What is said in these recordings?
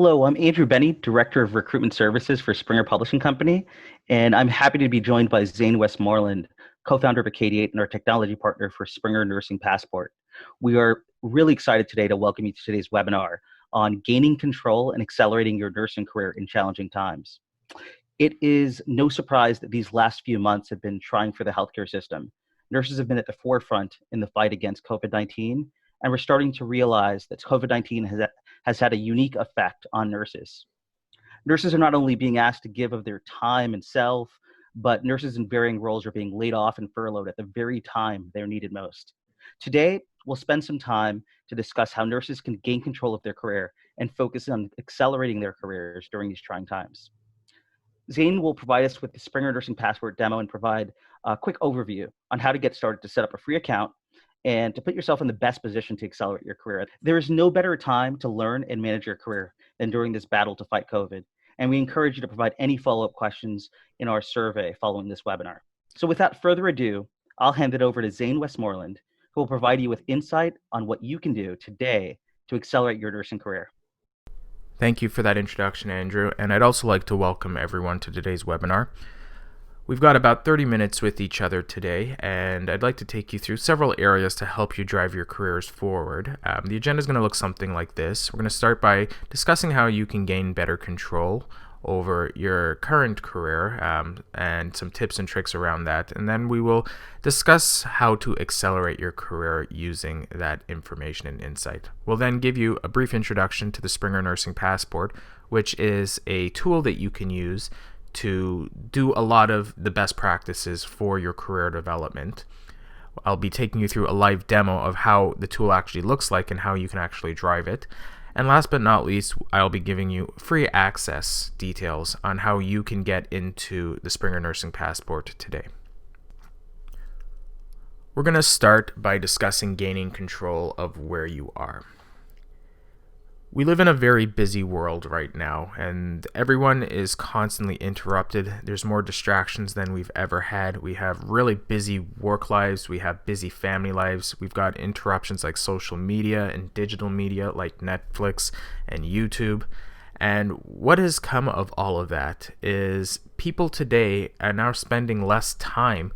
Hello, I'm Andrew Bennie, Director of Recruitment Services for Springer Publishing Company, and I'm happy to be joined by Zane Westmoreland, co-founder of Acadiate and our technology partner for Springer Nursing Passport. We are really excited today to welcome you to today's webinar on gaining control and accelerating your nursing career in challenging times. It is no surprise that these last few months have been trying for the healthcare system. Nurses have been at the forefront in the fight against COVID-19, and we're starting to realize that COVID-19 has had a unique effect on nurses. Nurses are not only being asked to give of their time and self, but nurses in varying roles are being laid off and furloughed at the very time they're needed most. Today, we'll spend some time to discuss how nurses can gain control of their career and focus on accelerating their careers during these trying times. Zane will provide us with the Springer Nursing Passport demo and provide a quick overview on how to get started to set up a free account and to put yourself in the best position to accelerate your career. There is no better time to learn and manage your career than during this battle to fight COVID. And we encourage you to provide any follow-up questions in our survey following this webinar. So without further ado, I'll hand it over to Zane Westmoreland, who will provide you with insight on what you can do today to accelerate your nursing career. Thank you for that introduction, Andrew, and I'd also like to welcome everyone to today's webinar. We've got about 30 minutes with each other today, and I'd like to take you through several areas to help you drive your careers forward. The agenda is going to look something like this. We're going to start by discussing how you can gain better control over your current career and some tips and tricks around that. And then we will discuss how to accelerate your career using that information and insight. We'll then give you a brief introduction to the Springer Nursing Passport, which is a tool that you can use to do a lot of the best practices for your career development. I'll be taking you through a live demo of how the tool actually looks like and how you can actually drive it. And last but not least, I'll be giving you free access details on how you can get into the Springer Nursing Passport today. We're going to start by discussing gaining control of where you are. We live in a very busy world right now, and everyone is constantly interrupted. There's more distractions than we've ever had. We have really busy work lives. We have busy family lives. We've got interruptions like social media and digital media like Netflix and YouTube. And what has come of all of that is people today are now spending less time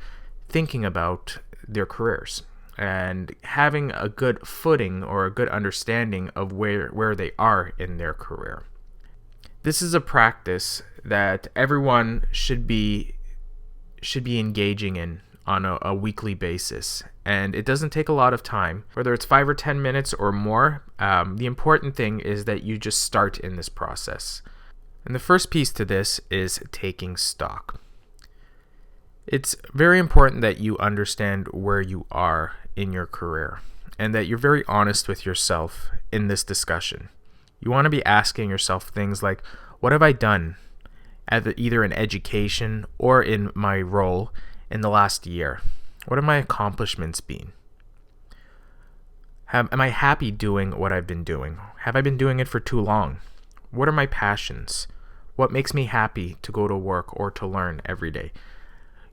thinking about their careers and having a good footing or a good understanding of where they are in their career. This is a practice that everyone should be engaging in on a weekly basis, and it doesn't take a lot of time, whether it's 5 or 10 minutes or more. The important thing is that you just start in this process. And the first piece to this is taking stock. It's very important that you understand where you are in your career and that you're very honest with yourself in this discussion. You want to be asking yourself things like, what have I done either in education or in my role in the last year? What have my accomplishments been? Am I happy doing what I've been doing? Have I been doing it for too long? What are my passions? What makes me happy to go to work or to learn every day?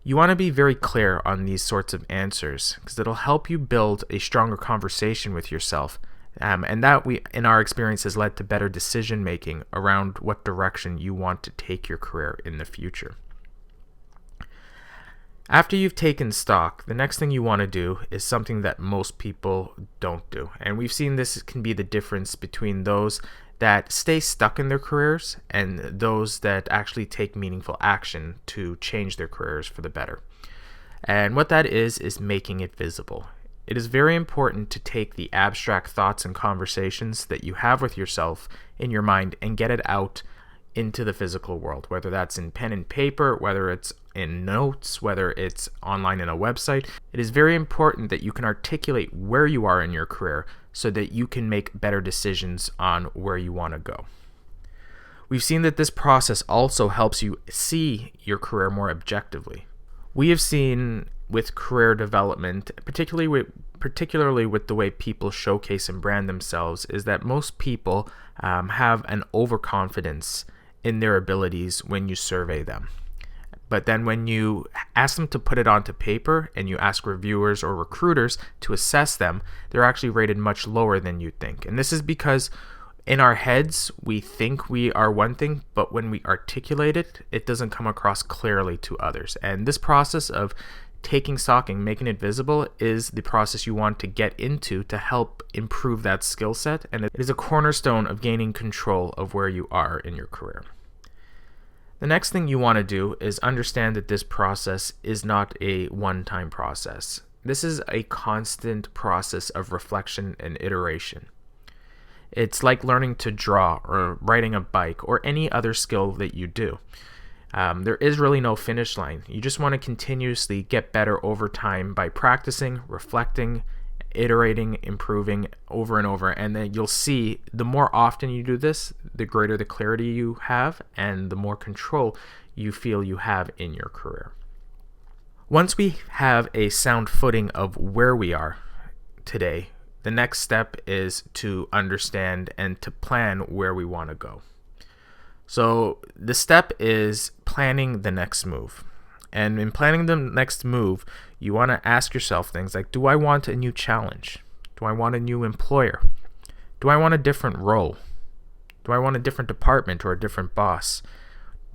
You want to be very clear on these sorts of answers because it'll help you build a stronger conversation with yourself. And that, in our experience, has led to better decision making around what direction you want to take your career in the future. After you've taken stock, the next thing you want to do is something that most people don't do. And we've seen this can be the difference between those that stay stuck in their careers and those that actually take meaningful action to change their careers for the better. And what that is making it visible. It is very important to take the abstract thoughts and conversations that you have with yourself in your mind and get it out into the physical world, whether that's in pen and paper, whether it's in notes, whether it's online in a website. It is very important that you can articulate where you are in your career so that you can make better decisions on where you want to go. We've seen that this process also helps you see your career more objectively. We have seen with career development, particularly with the way people showcase and brand themselves, is that most people have an overconfidence in their abilities when you survey them. But then when you ask them to put it onto paper and you ask reviewers or recruiters to assess them, they're actually rated much lower than you'd think. And this is because In our heads, we think we are one thing, but when we articulate it, it doesn't come across clearly to others. And this process of taking stock and making it visible is the process you want to get into to help improve that skill set, and it is a cornerstone of gaining control of where you are in your career. The next thing you want to do is understand that this process is not a one-time process. This is a constant process of reflection and iteration. It's like learning to draw or riding a bike or any other skill that you do. There is really no finish line. You just want to continuously get better over time by practicing, reflecting, iterating, improving over and over. And then you'll see the more often you do this, the greater the clarity you have and the more control you feel you have in your career. Once we have a sound footing of where we are today, the next step is to understand and to plan where we want to go. So the step is planning the next move. And in planning the next move, you want to ask yourself things like, do I want a new challenge? Do I want a new employer? Do I want a different role? Do I want a different department or a different boss?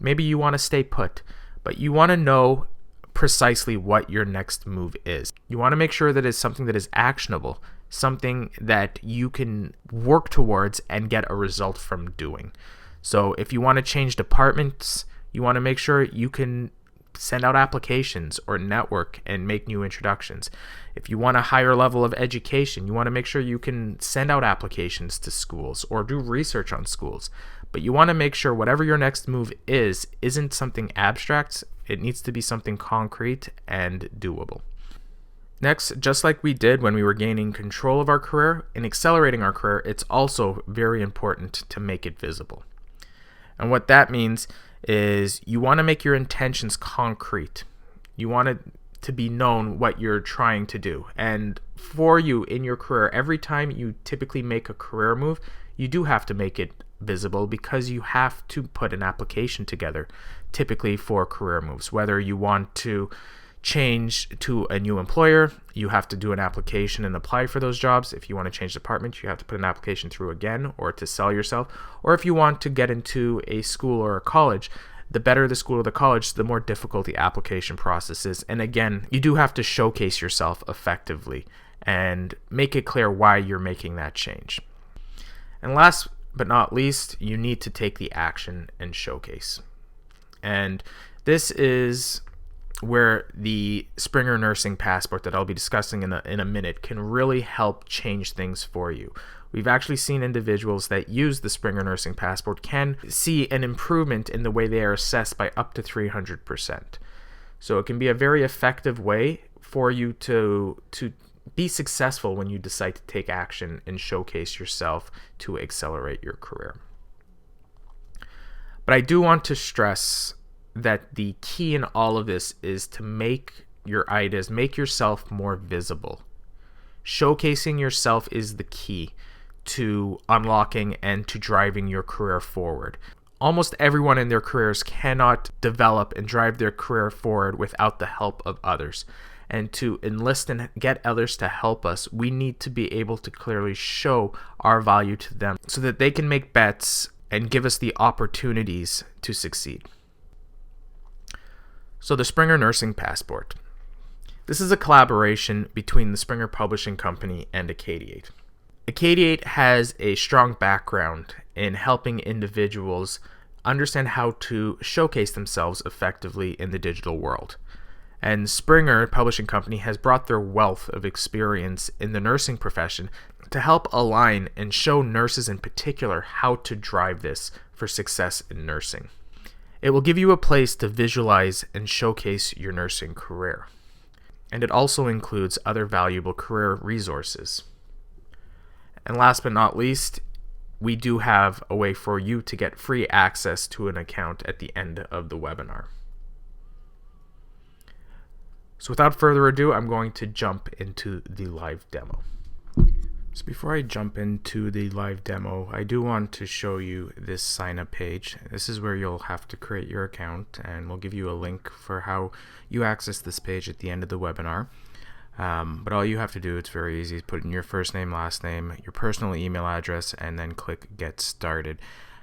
Maybe you want to stay put, but you want to know precisely what your next move is. You want to make sure that it's something that is actionable, something that you can work towards and get a result from doing. So if you want to change departments, you want to make sure you can send out applications or network and make new introductions. If you want a higher level of education, you want to make sure you can send out applications to schools or do research on schools. But you want to make sure whatever your next move isn't something abstract. It needs to be something concrete and doable. Next, just like we did when we were gaining control of our career and accelerating our career, it's also very important to make it visible. And what that means is you want to make your intentions concrete. You want it to be known what you're trying to do. And for you in your career, every time you typically make a career move, you do have to make it visible because you have to put an application together, typically for career moves. Whether you want to change to a new employer, you have to do an application and apply for those jobs. If you want to change department, you have to put an application through again, or to sell yourself. Or if you want to get into a school or a college, the better the school or the college, the more difficult the application process is. And again, you do have to showcase yourself effectively and make it clear why you're making that change. And last but not least, you need to take the action and showcase. And this is where the Springer Nursing Passport that I'll be discussing in a minute can really help change things for you. We've actually seen individuals that use the Springer Nursing Passport can see an improvement in the way they are assessed by up to 300%. So it can be a very effective way for you to be successful when you decide to take action and showcase yourself to accelerate your career. But I do want to stress that the key in all of this is to make your ideas, make yourself more visible. Showcasing yourself is the key to unlocking and to driving your career forward. Almost everyone in their careers cannot develop and drive their career forward without the help of others. And to enlist and get others to help us, we need to be able to clearly show our value to them so that they can make bets and give us the opportunities to succeed. So the Springer Nursing Passport. This is a collaboration between the Springer Publishing Company and Acadiate. Acadiate has a strong background in helping individuals understand how to showcase themselves effectively in the digital world. And Springer Publishing Company has brought their wealth of experience in the nursing profession to help align and show nurses in particular how to drive this for success in nursing. It will give you a place to visualize and showcase your nursing career. And it also includes other valuable career resources. And last but not least, we do have a way for you to get free access to an account at the end of the webinar. So without further ado, I'm going to jump into the live demo. So before I jump into the live demo, I do want to show you this sign up page. This is where you'll have to create your account, and we'll give you a link for how you access this page at the end of the webinar. But all you have to do, it's very easy, is put in your first name, last name, your personal email address, and then click Get Started.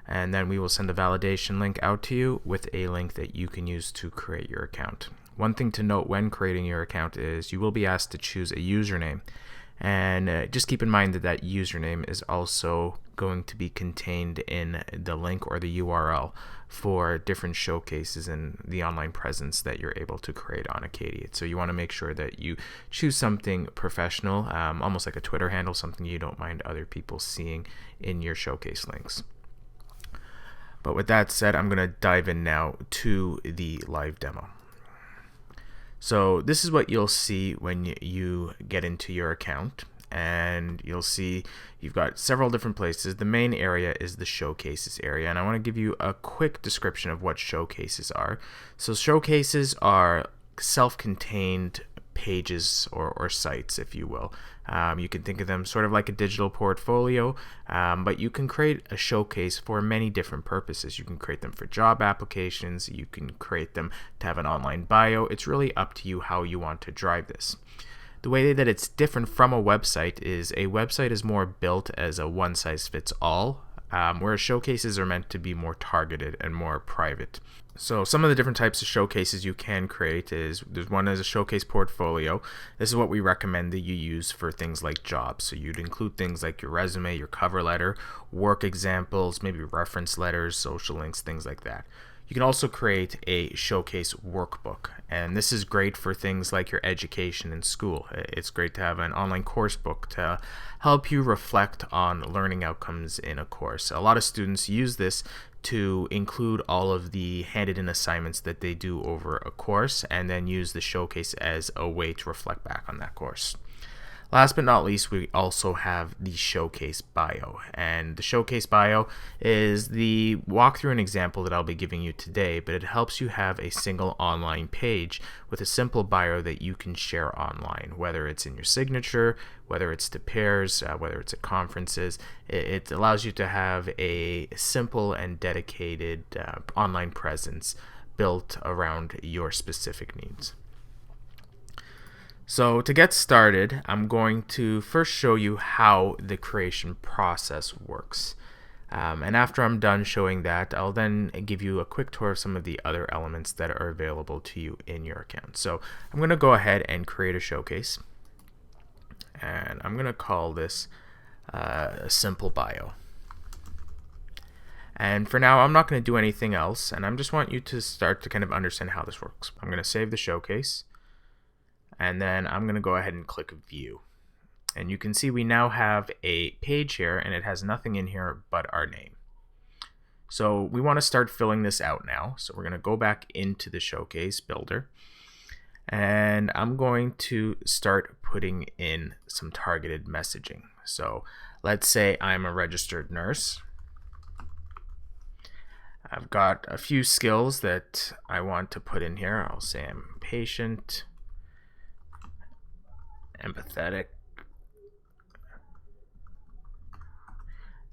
And then we will send a validation link out to you with a link that you can use to create your account. One thing to note when creating your account is you will be asked to choose a username. And just keep in mind that that username is also going to be contained in the link or the URL for different showcases and the online presence that you're able to create on Acadiate. So you want to make sure that you choose something professional, almost like a Twitter handle, something you don't mind other people seeing in your showcase links. But with that said, I'm going to dive in now to the live demo. So this is what you'll see when you get into your account, and you'll see you've got several different places. The main area is the showcases area, and I want to give you a quick description of what showcases are. So showcases are self-contained pages or sites, if you will. You can think of them sort of like a digital portfolio, but you can create a showcase for many different purposes. You can create them for job applications, you can create them to have an online bio. It's really up to you how you want to drive this. The way that it's different from a website is more built as a one-size-fits-all, whereas showcases are meant to be more targeted and more private. So some of the different types of showcases you can create there's one as a showcase portfolio. This is what we recommend that you use for things like jobs. So you'd include things like your resume, your cover letter, work examples, maybe reference letters, social links, things like that. You can also create a showcase workbook, and this is great for things like your education in school. It's great to have an online course book to help you reflect on learning outcomes in a course. A lot of students use this to include all of the handed-in assignments that they do over a course, and then use the showcase as a way to reflect back on that course. Last but not least, we also have the showcase bio, and the showcase bio is the walkthrough and example that I'll be giving you today, but it helps you have a single online page with a simple bio that you can share online, whether it's in your signature, whether it's to peers, whether it's at conferences. It allows you to have a simple and dedicated online presence built around your specific needs. So to get started, I'm going to first show you how the creation process works. And after I'm done showing that, I'll then give you a quick tour of some of the other elements that are available to you in your account. So I'm going to go ahead and create a showcase. And I'm going to call this a simple bio. And for now, I'm not going to do anything else, and I just want you to start to kind of understand how this works. I'm going to save the showcase. And then I'm going to go ahead and click View. And you can see we now have a page here, and it has nothing in here but our name. So we want to start filling this out now. So we're going to go back into the Showcase Builder. And I'm going to start putting in some targeted messaging. So let's say I'm a registered nurse. I've got a few skills that I want to put in here. I'll say I'm patient, empathetic,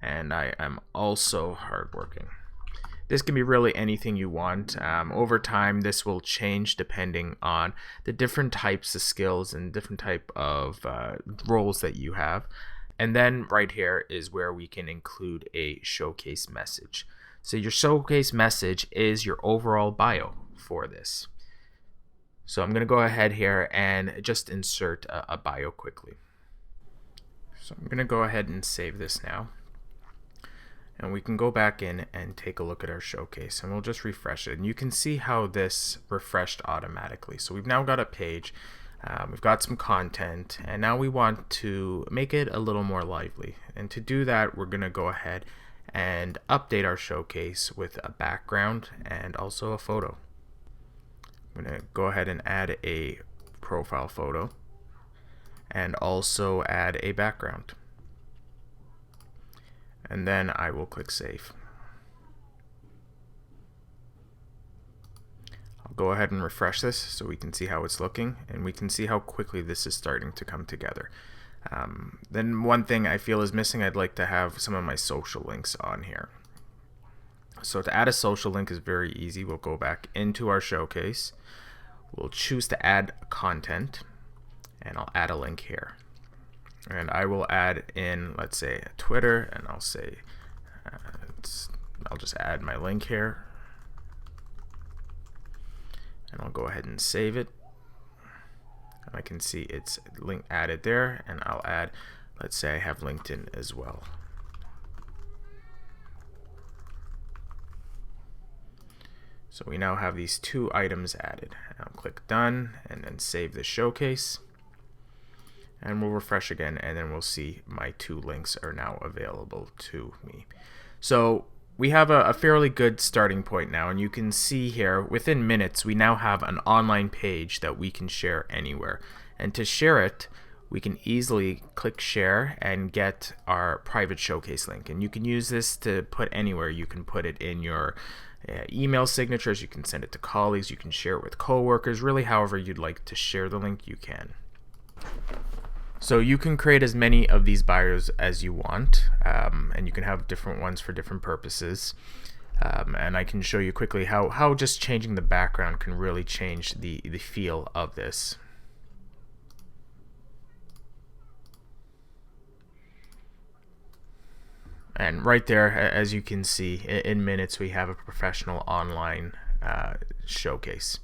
and I am also hardworking. This can be really anything you want. Over time, this will change depending on the different types of skills and different type of roles that you have. And then right here is where we can include a showcase message. So your showcase message is your overall bio for this. So I'm going to go ahead here and just insert a bio quickly. So I'm going to go ahead and save this now. And we can go back in and take a look at our showcase, and we'll just refresh it. And you can see how this refreshed automatically. So we've now got a page, we've got some content, and now we want to make it a little more lively. And to do that, we're going to go ahead and update our showcase with a background and also a photo. I'm going to go ahead and add a profile photo and also add a background. And then I will click Save. I'll go ahead and refresh this so we can see how it's looking, and we can see how quickly this is starting to come together. Then one thing I feel is missing, I'd like to have some of my social links on here. So to add a social link is very easy. We'll go back into our showcase. We'll choose to add content, and I'll add a link here. And I will add in, let's say, Twitter, and I'll say, I'll just add my link here. And I'll go ahead and save it. And I can see it's link added there, and I'll add, let's say I have LinkedIn as well. So we now have these 2 items added. I'll click done and then save the showcase. And we'll refresh again, and then we'll see my 2 links are now available to me. So we have a fairly good starting point now, and you can see here within minutes we now have an online page that we can share anywhere. And to share it, we can easily click share and get our private showcase link. And you can use this to put anywhere. You can put it in your email signatures, you can send it to colleagues, you can share it with coworkers, really however you'd like to share the link, you can. So you can create as many of these bios as you want, and you can have different ones for different purposes. And I can show you quickly how just changing the background can really change the feel of this. And right there, as you can see, in minutes we have a professional online showcase.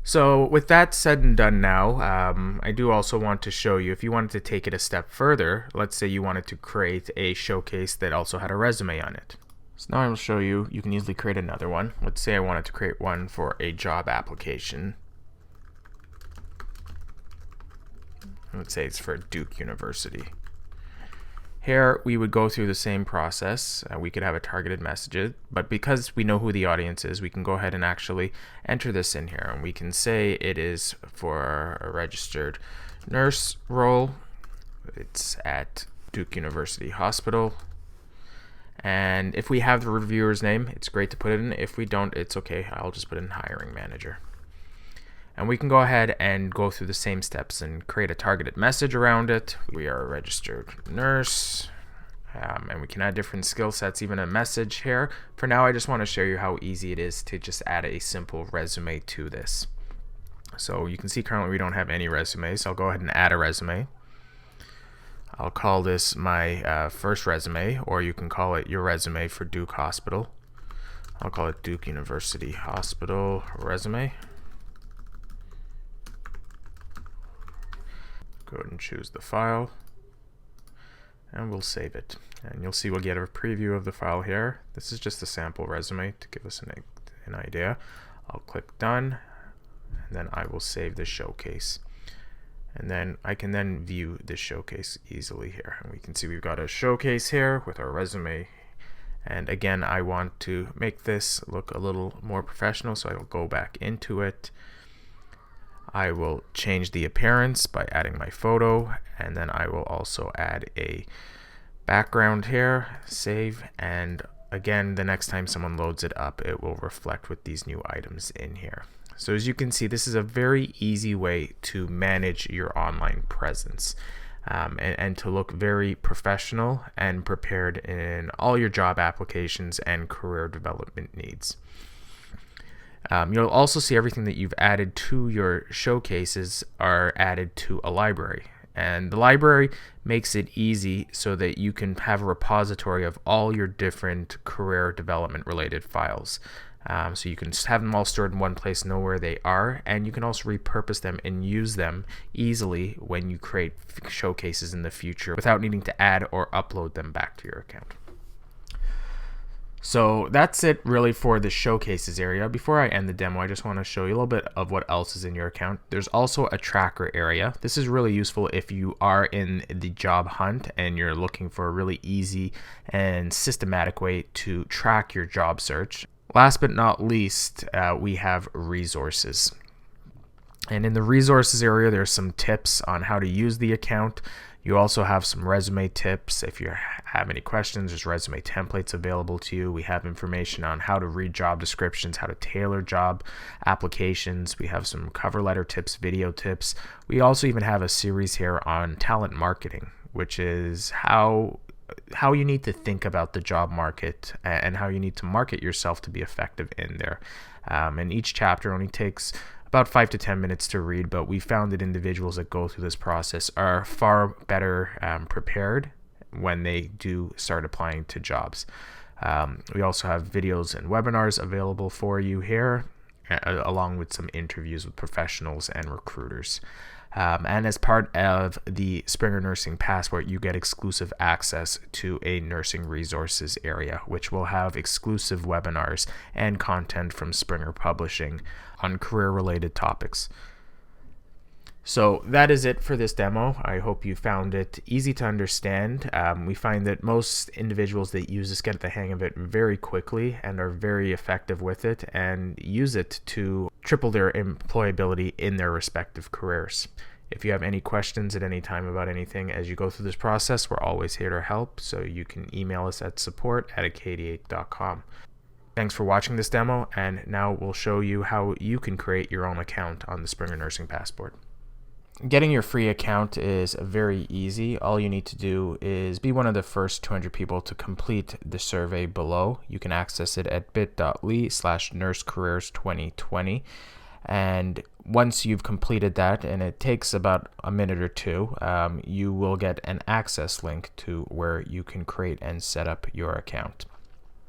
So with that said and done now, I do also want to show you, if you wanted to take it a step further, let's say you wanted to create a showcase that also had a resume on it. So now I will show you, you can easily create another one. Let's say I wanted to create one for a job application. Let's say it's for Duke University. Here we would go through the same process. We could have a targeted message, but because we know who the audience is, we can go ahead and actually enter this in here, and we can say it is for a registered nurse role. It's at Duke University Hospital. And if we have the reviewer's name, it's great to put it in. If we don't, it's okay. I'll just put in hiring manager. And we can go ahead and go through the same steps and create a targeted message around it. We are a registered nurse, and we can add different skill sets, even a message here. For now, I just want to show you how easy it is to just add a simple resume to this. So you can see currently we don't have any resumes. So I'll go ahead and add a resume. I'll call this my first resume, or you can call it your resume for Duke Hospital. I'll call it Duke University Hospital resume. Go ahead and choose the file, and we'll save it. And you'll see we'll get a preview of the file here. This is just a sample resume to give us an idea. I'll click done, and then I will save the showcase. And then I can then view this showcase easily here. And we can see we've got a showcase here with our resume. And again, I want to make this look a little more professional, so I will go back into it. I will change the appearance by adding my photo, and then I will also add a background here, save, and again, the next time someone loads it up, it will reflect with these new items in here. So as you can see, this is a very easy way to manage your online presence and to look very professional and prepared in all your job applications and career development needs. You'll also see everything that you've added to your showcases are added to a library. And the library makes it easy so that you can have a repository of all your different career development related files. So you can just have them all stored in one place, know where they are, and you can also repurpose them and use them easily when you create showcases in the future without needing to add or upload them back to your account. So that's it really for the showcases area. Before I end the demo, I just want to show you a little bit of what else is in your account. There's also a tracker area. This is really useful if you are in the job hunt and you're looking for a really easy and systematic way to track your job search. Last but not least, we have resources. And in the resources area, there's some tips on how to use the account. You also have some resume tips. If you have any questions, there's resume templates available to you. We have information on how to read job descriptions, how to tailor job applications. We have some cover letter tips, video tips. We also even have a series here on talent marketing, which is how you need to think about the job market and how you need to market yourself to be effective in there. And each chapter only takes about 5 to 10 minutes to read, but we found that individuals that go through this process are far better prepared when they do start applying to jobs. We also have videos and webinars available for you here, along with some interviews with professionals and recruiters. And as part of the Springer Nursing Passport, you get exclusive access to a nursing resources area, which will have exclusive webinars and content from Springer Publishing on career-related topics. So that is it for this demo. I hope you found it easy to understand. We find that most individuals that use this get the hang of it very quickly and are very effective with it and use it to triple their employability in their respective careers. If you have any questions at any time about anything as you go through this process, we're always here to help, so you can email us at support@acadiate.com. Thanks for watching this demo, and now we'll show you how you can create your own account on the Springer Nursing Passport. Getting your free account is very easy. All you need to do is be one of the first 200 people to complete the survey below. You can access it at bit.ly/nursecareers2020. And once you've completed that, and it takes about a minute or two, you will get an access link to where you can create and set up your account.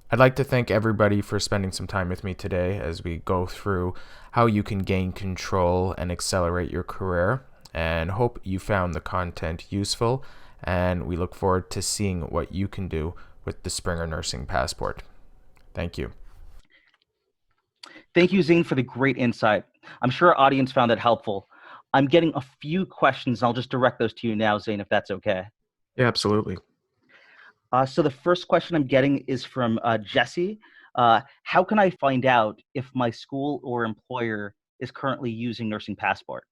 I'd like to thank everybody for spending some time with me today as we go through how you can gain control and accelerate your career, and hope you found the content useful, and we look forward to seeing what you can do with the Springer Nursing Passport. Thank you. Thank you, Zane, for the great insight. I'm sure our audience found that helpful. I'm getting a few questions. I'll just direct those to you now, Zane, if that's okay. Yeah, absolutely. So the first question I'm getting is from Jesse. How can I find out if my school or employer is currently using Nursing Passport?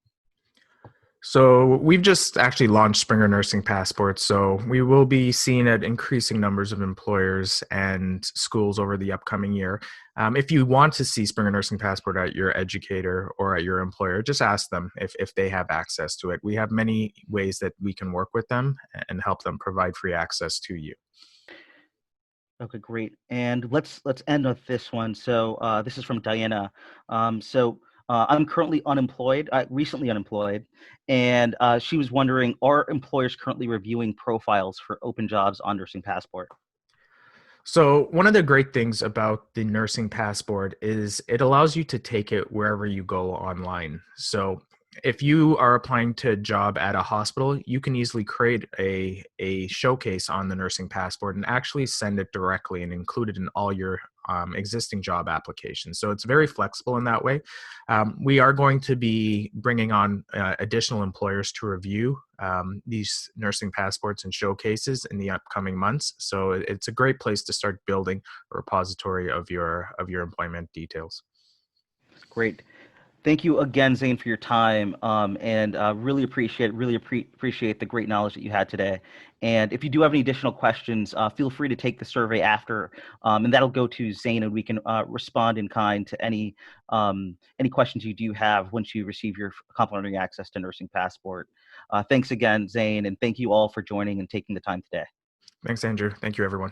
So we've just actually launched Springer Nursing Passport, so we will be seeing at increasing numbers of employers and schools over the upcoming year. If you want to see Springer Nursing Passport at your educator or at your employer, just ask them if they have access to it. We have many ways that we can work with them and help them provide free access to you. Okay, great. And let's end with this one. So this is from Diana. I'm currently unemployed, recently unemployed, and she was wondering, are employers currently reviewing profiles for open jobs on Nursing Passport? So one of the great things about the Nursing Passport is it allows you to take it wherever you go online. So if you are applying to a job at a hospital, you can easily create a showcase on the Nursing Passport and actually send it directly and include it in all your existing job applications. So it's very flexible in that way. We are going to be bringing on additional employers to review these Nursing Passports and showcases in the upcoming months. So it's a great place to start building a repository of your employment details. Great. Thank you again, Zane, for your time, and really appreciate the great knowledge that you had today. And if you do have any additional questions, feel free to take the survey after, and that'll go to Zane, and we can respond in kind to any questions you do have once you receive your complimentary access to Nursing Passport. Thanks again, Zane, and thank you all for joining and taking the time today. Thanks, Andrew. Thank you, everyone.